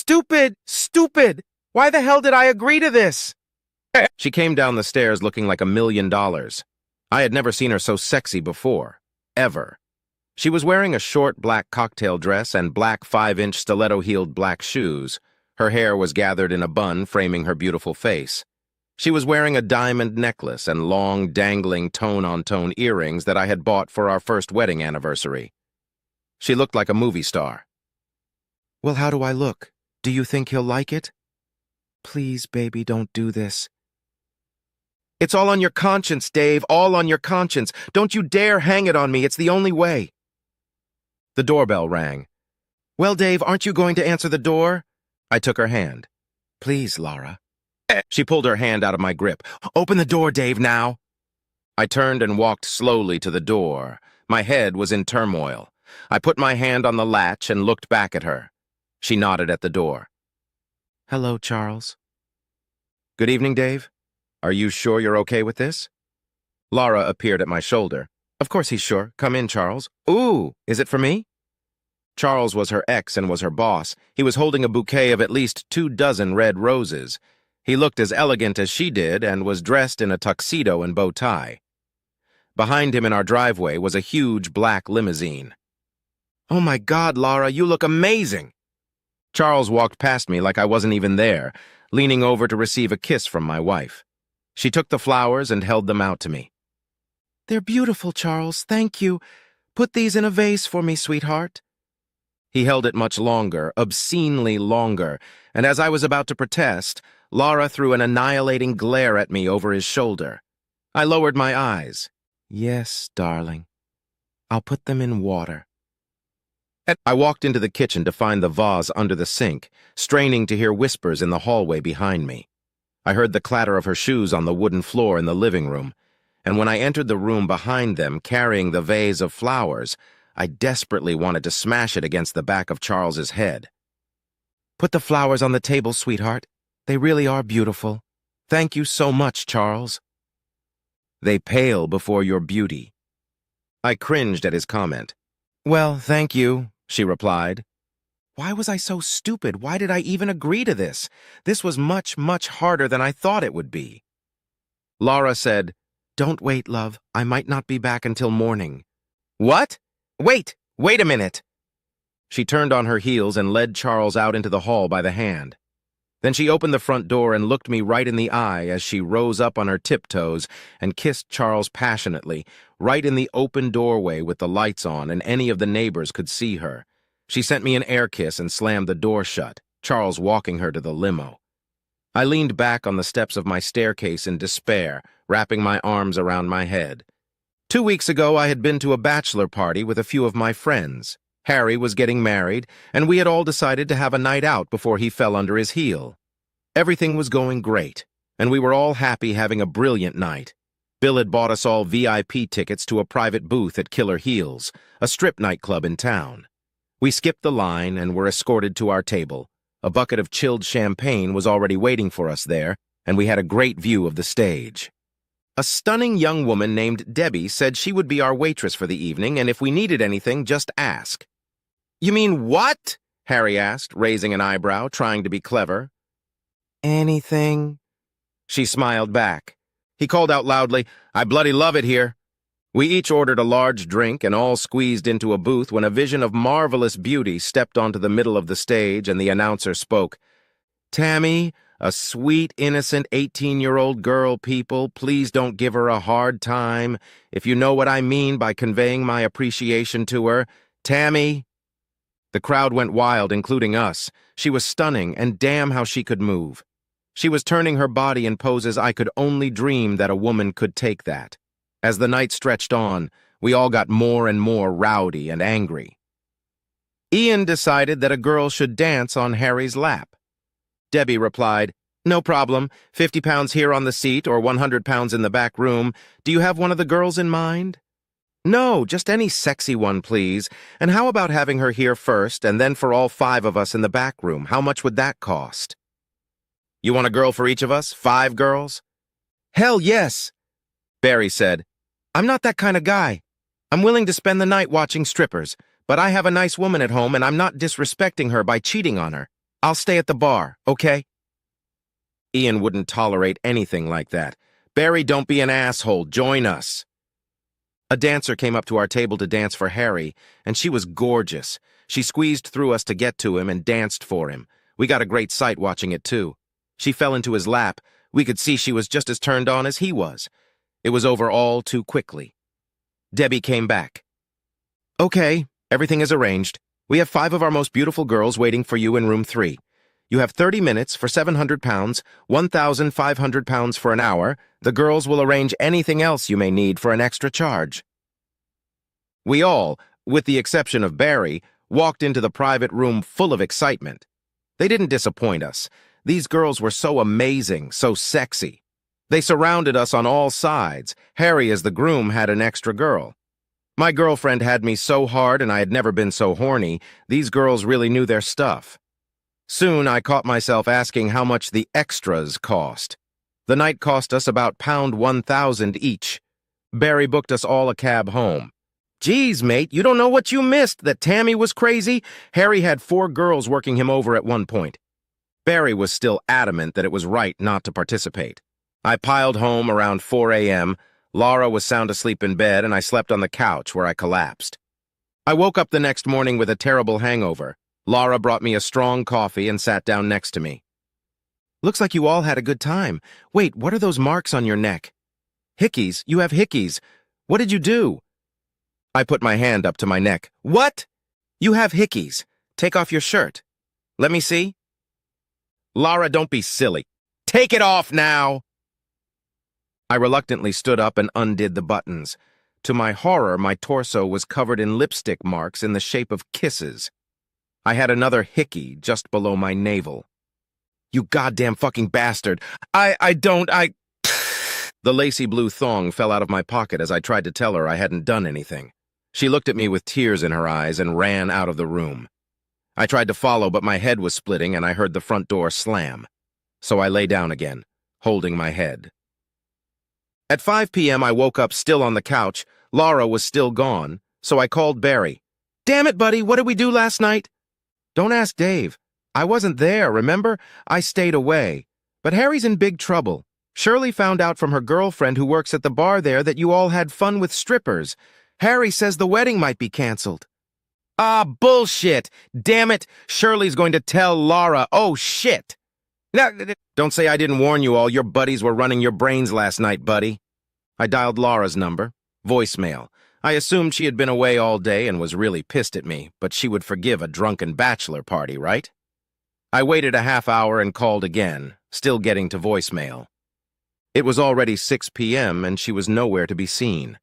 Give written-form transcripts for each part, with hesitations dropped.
Stupid! Stupid! Why the hell did I agree to this? She came down the stairs looking like $1,000,000. I had never seen her so sexy before. Ever. She was wearing a short black cocktail dress and black 5-inch stiletto-heeled black shoes. Her hair was gathered in a bun framing her beautiful face. She was wearing a diamond necklace and long, dangling tone-on-tone earrings that I had bought for our first wedding anniversary. She looked like a movie star. Well, how do I look? Do you think he'll like it? Please, baby, don't do this. It's all on your conscience, Dave, all on your conscience. Don't you dare hang it on me, it's the only way. The doorbell rang. Well, Dave, aren't you going to answer the door? I took her hand. Please, Laura. She pulled her hand out of my grip. Open the door, Dave, now. I turned and walked slowly to the door. My head was in turmoil. I put my hand on the latch and looked back at her. She nodded at the door. Hello, Charles. Good evening, Dave. Are you sure you're okay with this? Laura appeared at my shoulder. Of course he's sure. Come in, Charles. Ooh, is it for me? Charles was her ex and was her boss. He was holding a bouquet of at least 24 red roses. He looked as elegant as she did and was dressed in a tuxedo and bow tie. Behind him in our driveway was a huge black limousine. Oh my God, Laura, you look amazing! Charles walked past me like I wasn't even there, leaning over to receive a kiss from my wife. She took the flowers and held them out to me. They're beautiful, Charles, thank you. Put these in a vase for me, sweetheart. He held it much longer, obscenely longer, and as I was about to protest, Laura threw an annihilating glare at me over his shoulder. I lowered my eyes. Yes, darling. I'll put them in water. I walked into the kitchen to find the vase under the sink, straining to hear whispers in the hallway behind me. I heard the clatter of her shoes on the wooden floor in the living room, and when I entered the room behind them carrying the vase of flowers, I desperately wanted to smash it against the back of Charles's head. Put the flowers on the table, sweetheart. They really are beautiful. Thank you so much, Charles. They pale before your beauty. I cringed at his comment. Well, thank you, she replied. Why was I so stupid? Why did I even agree to this? This was much, much harder than I thought it would be. Laura said, Don't wait, love. I might not be back until morning. What? Wait a minute. She turned on her heels and led Charles out into the hall by the hand. Then she opened the front door and looked me right in the eye as she rose up on her tiptoes and kissed Charles passionately, right in the open doorway with the lights on and any of the neighbors could see her. She sent me an air kiss and slammed the door shut, Charles walking her to the limo. I leaned back on the steps of my staircase in despair, wrapping my arms around my head. 2 weeks ago, I had been to a bachelor party with a few of my friends. Harry was getting married, and we had all decided to have a night out before he fell under his heel. Everything was going great, and we were all happy having a brilliant night. Bill had bought us all VIP tickets to a private booth at Killer Heels, a strip nightclub in town. We skipped the line and were escorted to our table. A bucket of chilled champagne was already waiting for us there, and we had a great view of the stage. A stunning young woman named Debbie said she would be our waitress for the evening, and if we needed anything, just ask. You mean what? Harry asked, raising an eyebrow, trying to be clever. Anything? She smiled back. He called out loudly, I bloody love it here. We each ordered a large drink and all squeezed into a booth when a vision of marvelous beauty stepped onto the middle of the stage and the announcer spoke. Tammy, a sweet, innocent 18-year-old girl, people, please don't give her a hard time. If you know what I mean by conveying my appreciation to her. Tammy. The crowd went wild, including us. She was stunning, and damn how she could move. She was turning her body in poses I could only dream that a woman could take that. As the night stretched on, we all got more and more rowdy and angry. Ian decided that a girl should dance on Harry's lap. Debbie replied, No problem, 50 pounds here on the seat or 100 pounds in the back room. Do you have one of the girls in mind? No, just any sexy one, please. And how about having her here first, and then for all 5 of us in the back room? How much would that cost? You want a girl for each of us? 5 girls? Hell yes, Barry said. I'm not that kind of guy. I'm willing to spend the night watching strippers, but I have a nice woman at home and I'm not disrespecting her by cheating on her. I'll stay at the bar, okay? Ian wouldn't tolerate anything like that. Barry, don't be an asshole. Join us. A dancer came up to our table to dance for Harry, and she was gorgeous. She squeezed through us to get to him and danced for him. We got a great sight watching it, too. She fell into his lap. We could see she was just as turned on as he was. It was over all too quickly. Debbie came back. Okay, everything is arranged. We have 5 of our most beautiful girls waiting for you in room 3. You have 30 minutes for 700 pounds, 1,500 pounds for an hour. The girls will arrange anything else you may need for an extra charge. We all, with the exception of Barry, walked into the private room full of excitement. They didn't disappoint us. These girls were so amazing, so sexy. They surrounded us on all sides. Harry, as the groom, had an extra girl. My girlfriend had me so hard and I had never been so horny. These girls really knew their stuff. Soon I caught myself asking how much the extras cost. The night cost us about £1,000 each. Barry booked us all a cab home. Geez, mate, you don't know what you missed, that Tammy was crazy? Harry had 4 girls working him over at one point. Barry was still adamant that it was right not to participate. I piled home around 4 a.m. Laura was sound asleep in bed, and I slept on the couch where I collapsed. I woke up the next morning with a terrible hangover. Laura brought me a strong coffee and sat down next to me. Looks like you all had a good time. Wait, what are those marks on your neck? Hickeys, you have hickeys. What did you do? I put my hand up to my neck. What? You have hickeys. Take off your shirt. Let me see. Laura, don't be silly. Take it off now! I reluctantly stood up and undid the buttons. To my horror, my torso was covered in lipstick marks in the shape of kisses. I had another hickey just below my navel. You goddamn fucking bastard. The lacy blue thong fell out of my pocket as I tried to tell her I hadn't done anything. She looked at me with tears in her eyes and ran out of the room. I tried to follow, but my head was splitting and I heard the front door slam. So I lay down again, holding my head. At 5 p.m. I woke up still on the couch. Laura was still gone, so I called Barry. Damn it, buddy, what did we do last night? Don't ask Dave. I wasn't there, remember? I stayed away. But Harry's in big trouble. Shirley found out from her girlfriend who works at the bar there that you all had fun with strippers. Harry says the wedding might be canceled. Ah, bullshit! Damn it! Shirley's going to tell Laura. Oh, shit! Now, don't say I didn't warn you all. Your buddies were running your brains last night, buddy. I dialed Laura's number. Voicemail. I assumed she had been away all day and was really pissed at me, but she would forgive a drunken bachelor party, right? I waited a half hour and called again, still getting to voicemail. It was already 6 p.m. and she was nowhere to be seen.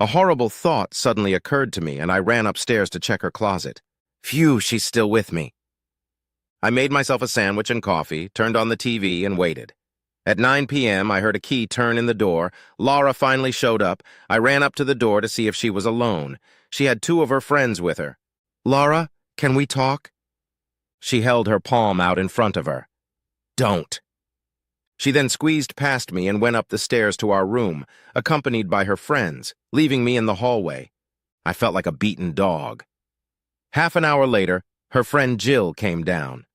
A horrible thought suddenly occurred to me, and I ran upstairs to check her closet. Phew, she's still with me. I made myself a sandwich and coffee, turned on the TV, and waited. At 9 p.m., I heard a key turn in the door. Laura finally showed up. I ran up to the door to see if she was alone. She had 2 of her friends with her. Laura, can we talk? She held her palm out in front of her. Don't. She then squeezed past me and went up the stairs to our room, accompanied by her friends, leaving me in the hallway. I felt like a beaten dog. Half an hour later, her friend Jill came down.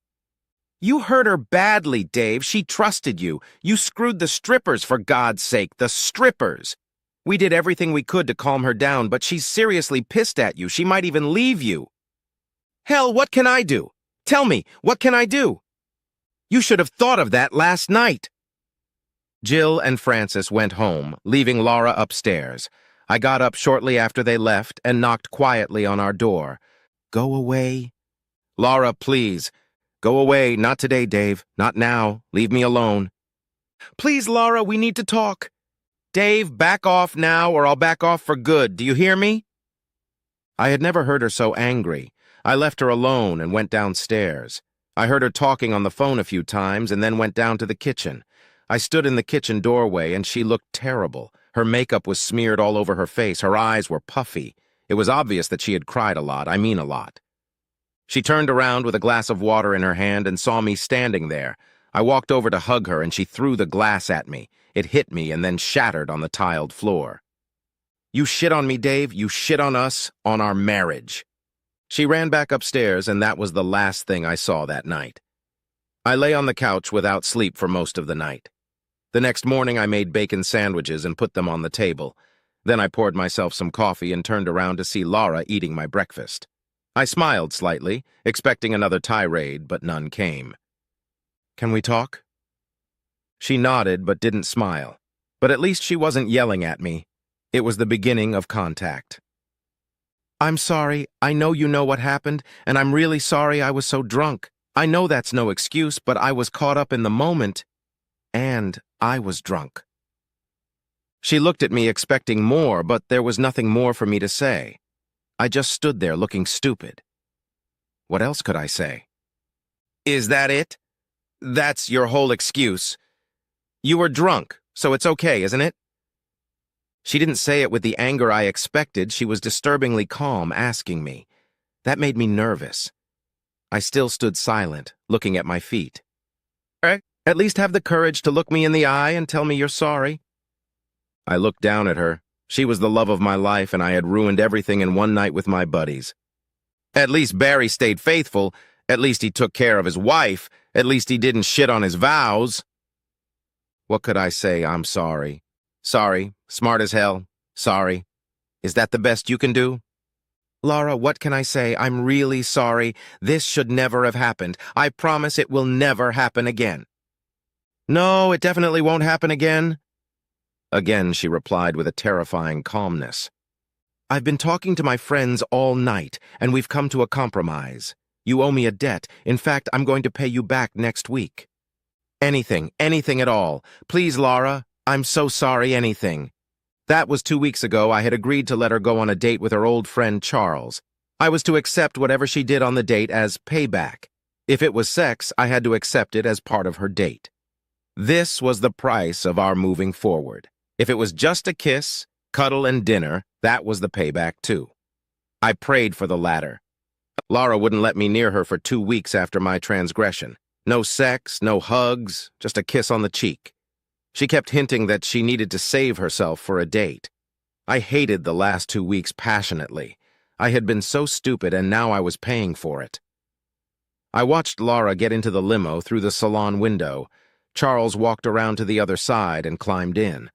You hurt her badly, Dave. She trusted you. You screwed the strippers, for God's sake, the strippers. We did everything we could to calm her down, but she's seriously pissed at you. She might even leave you. Hell, what can I do? Tell me, what can I do? You should have thought of that last night. Jill and Francis went home, leaving Laura upstairs. I got up shortly after they left and knocked quietly on our door. Go away. Laura, please. Go away. Not today, Dave. Not now. Leave me alone. Please, Laura, we need to talk. Dave, back off now or I'll back off for good. Do you hear me? I had never heard her so angry. I left her alone and went downstairs. I heard her talking on the phone a few times and then went down to the kitchen. I stood in the kitchen doorway and she looked terrible. Her makeup was smeared all over her face. Her eyes were puffy. It was obvious that she had cried a lot. I mean a lot. She turned around with a glass of water in her hand and saw me standing there. I walked over to hug her and she threw the glass at me. It hit me and then shattered on the tiled floor. You shit on me, Dave. You shit on us, on our marriage. She ran back upstairs and that was the last thing I saw that night. I lay on the couch without sleep for most of the night. The next morning, I made bacon sandwiches and put them on the table. Then I poured myself some coffee and turned around to see Laura eating my breakfast. I smiled slightly, expecting another tirade, but none came. "Can we talk?" She nodded but didn't smile. But at least she wasn't yelling at me. It was the beginning of contact. "I'm sorry. I know you know what happened, and I'm really sorry I was so drunk. I know that's no excuse, but I was caught up in the moment, and I was drunk." She looked at me expecting more, but there was nothing more for me to say. I just stood there looking stupid. What else could I say? "Is that it? That's your whole excuse? You were drunk, so it's okay, isn't it?" She didn't say it with the anger I expected. She was disturbingly calm, asking me. That made me nervous. I still stood silent, looking at my feet. At least have the courage to look me in the eye and tell me you're sorry." I looked down at her. She was the love of my life, and I had ruined everything in one night with my buddies. At least Barry stayed faithful. At least he took care of his wife. At least he didn't shit on his vows. What could I say? I'm sorry. Sorry. Smart as hell. Sorry. Is that the best you can do? Laura, what can I say? I'm really sorry. This should never have happened. I promise it will never happen again. No, it definitely won't happen again. Again, she replied with a terrifying calmness. I've been talking to my friends all night, and we've come to a compromise. You owe me a debt. In fact, I'm going to pay you back next week. Anything at all. Please, Laura, I'm so sorry, anything. That was 2 weeks ago. I had agreed to let her go on a date with her old friend Charles. I was to accept whatever she did on the date as payback. If it was sex, I had to accept it as part of her date. This was the price of our moving forward. If it was just a kiss, cuddle, and dinner, that was the payback too. I prayed for the latter. Laura wouldn't let me near her for 2 weeks after my transgression. No sex, no hugs, just a kiss on the cheek. She kept hinting that she needed to save herself for a date. I hated the last 2 weeks passionately. I had been so stupid, and now I was paying for it. I watched Laura get into the limo through the salon window. Charles walked around to the other side and climbed in.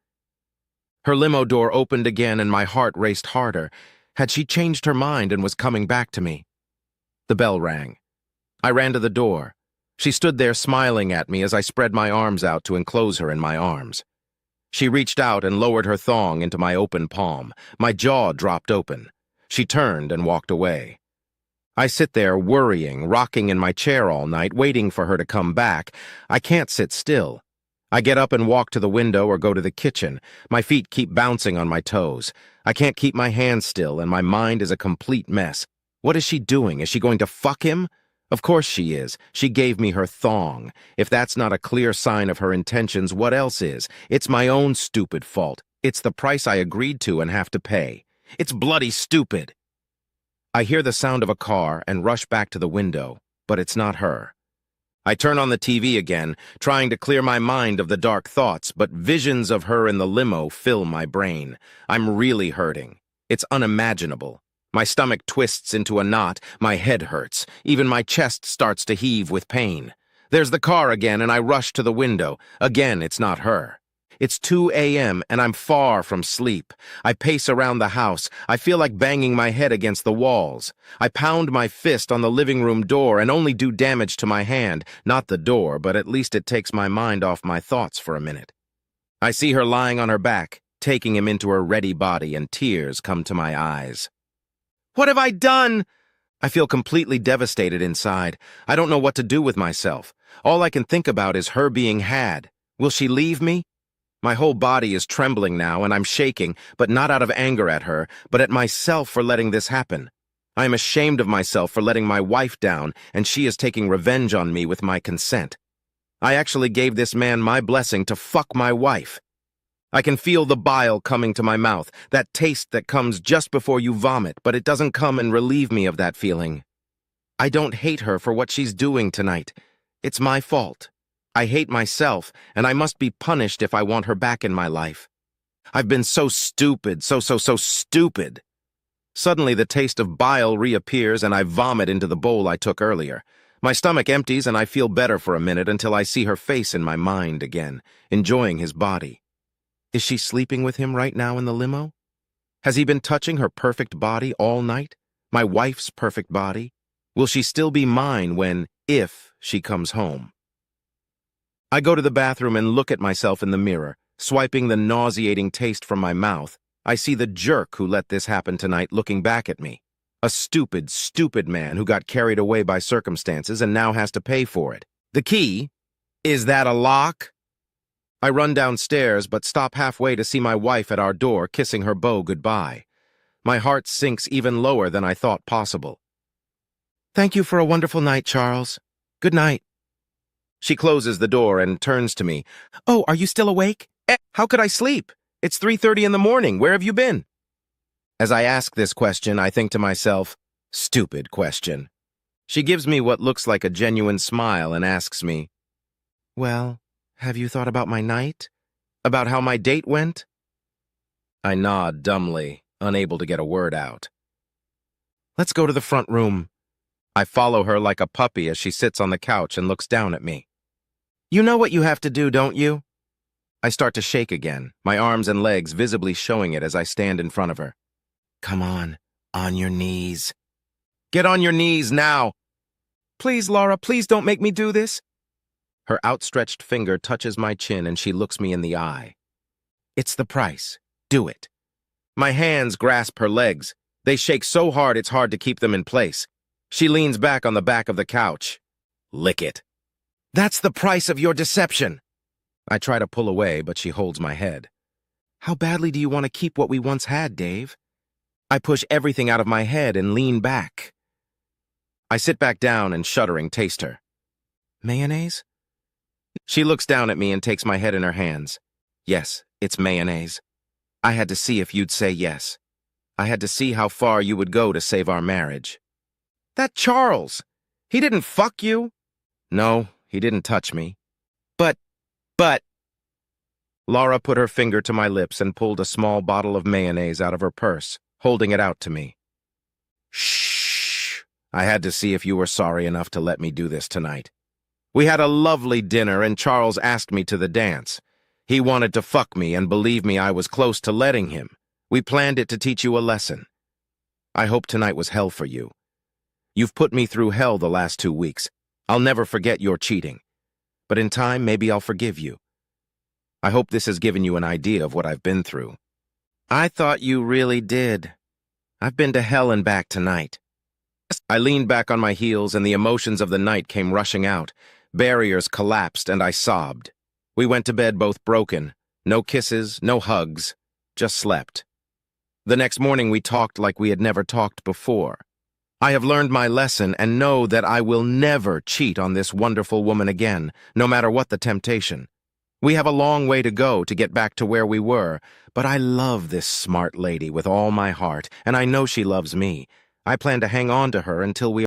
Her limo door opened again, and my heart raced harder. Had she changed her mind and was coming back to me? The bell rang. I ran to the door. She stood there smiling at me as I spread my arms out to enclose her in my arms. She reached out and lowered her thong into my open palm. My jaw dropped open. She turned and walked away. I sit there worrying, rocking in my chair all night, waiting for her to come back. I can't sit still. I get up and walk to the window or go to the kitchen. My feet keep bouncing on my toes. I can't keep my hands still, and my mind is a complete mess. What is she doing? Is she going to fuck him? Of course she is. She gave me her thong. If that's not a clear sign of her intentions, what else is? It's my own stupid fault. It's the price I agreed to and have to pay. It's bloody stupid. I hear the sound of a car and rush back to the window, but it's not her. I turn on the TV again, trying to clear my mind of the dark thoughts, but visions of her in the limo fill my brain. I'm really hurting. It's unimaginable. My stomach twists into a knot, my head hurts, even my chest starts to heave with pain. There's the car again, and I rush to the window. Again, it's not her. It's 2 a.m., and I'm far from sleep. I pace around the house. I feel like banging my head against the walls. I pound my fist on the living room door and only do damage to my hand. Not the door, but at least it takes my mind off my thoughts for a minute. I see her lying on her back, taking him into her ready body, and tears come to my eyes. What have I done? I feel completely devastated inside. I don't know what to do with myself. All I can think about is her being had. Will she leave me? My whole body is trembling now, and I'm shaking, but not out of anger at her, but at myself for letting this happen. I am ashamed of myself for letting my wife down, and she is taking revenge on me with my consent. I actually gave this man my blessing to fuck my wife. I can feel the bile coming to my mouth, that taste that comes just before you vomit, but it doesn't come and relieve me of that feeling. I don't hate her for what she's doing tonight. It's my fault. I hate myself, and I must be punished if I want her back in my life. I've been so stupid, so stupid. Suddenly the taste of bile reappears, and I vomit into the bowl I took earlier. My stomach empties and I feel better for a minute until I see her face in my mind again, enjoying his body. Is she sleeping with him right now in the limo? Has he been touching her perfect body all night? My wife's perfect body? Will she still be mine if she comes home? I go to the bathroom and look at myself in the mirror, swiping the nauseating taste from my mouth. I see the jerk who let this happen tonight looking back at me. A stupid, stupid man who got carried away by circumstances and now has to pay for it. The key? Is that a lock? I run downstairs but stop halfway to see my wife at our door kissing her beau goodbye. My heart sinks even lower than I thought possible. Thank you for a wonderful night, Charles. Good night. She closes the door and turns to me. Oh, are you still awake? How could I sleep? It's 3:30 in the morning. Where have you been? As I ask this question, I think to myself, stupid question. She gives me what looks like a genuine smile and asks me, well, have you thought about my night? About how my date went? I nod dumbly, unable to get a word out. Let's go to the front room. I follow her like a puppy as she sits on the couch and looks down at me. You know what you have to do, don't you? I start to shake again, my arms and legs visibly showing it as I stand in front of her. Come on your knees. Get on your knees now. Please, Laura, please don't make me do this. Her outstretched finger touches my chin and she looks me in the eye. It's the price. Do it. My hands grasp her legs. They shake so hard it's hard to keep them in place. She leans back on the back of the couch. Lick it. That's the price of your deception. I try to pull away, but she holds my head. How badly do you want to keep what we once had, Dave? I push everything out of my head and lean back. I sit back down and, shuddering, taste her. Mayonnaise? She looks down at me and takes my head in her hands. Yes, it's mayonnaise. I had to see if you'd say yes. I had to see how far you would go to save our marriage. That Charles, he didn't fuck you? No, he didn't touch me. But... Laura put her finger to my lips and pulled a small bottle of mayonnaise out of her purse, holding it out to me. Shh. I had to see if you were sorry enough to let me do this tonight. We had a lovely dinner and Charles asked me to the dance. He wanted to fuck me and believe me, I was close to letting him. We planned it to teach you a lesson. I hope tonight was hell for you. You've put me through hell the last 2 weeks. I'll never forget your cheating. But in time, maybe I'll forgive you. I hope this has given you an idea of what I've been through. I thought you really did. I've been to hell and back tonight. I leaned back on my heels and the emotions of the night came rushing out. Barriers collapsed and I sobbed. We went to bed both broken. No kisses, no hugs, just slept. The next morning we talked like we had never talked before. I have learned my lesson and know that I will never cheat on this wonderful woman again, no matter what the temptation. We have a long way to go to get back to where we were, but I love this smart lady with all my heart, and I know she loves me. I plan to hang on to her until we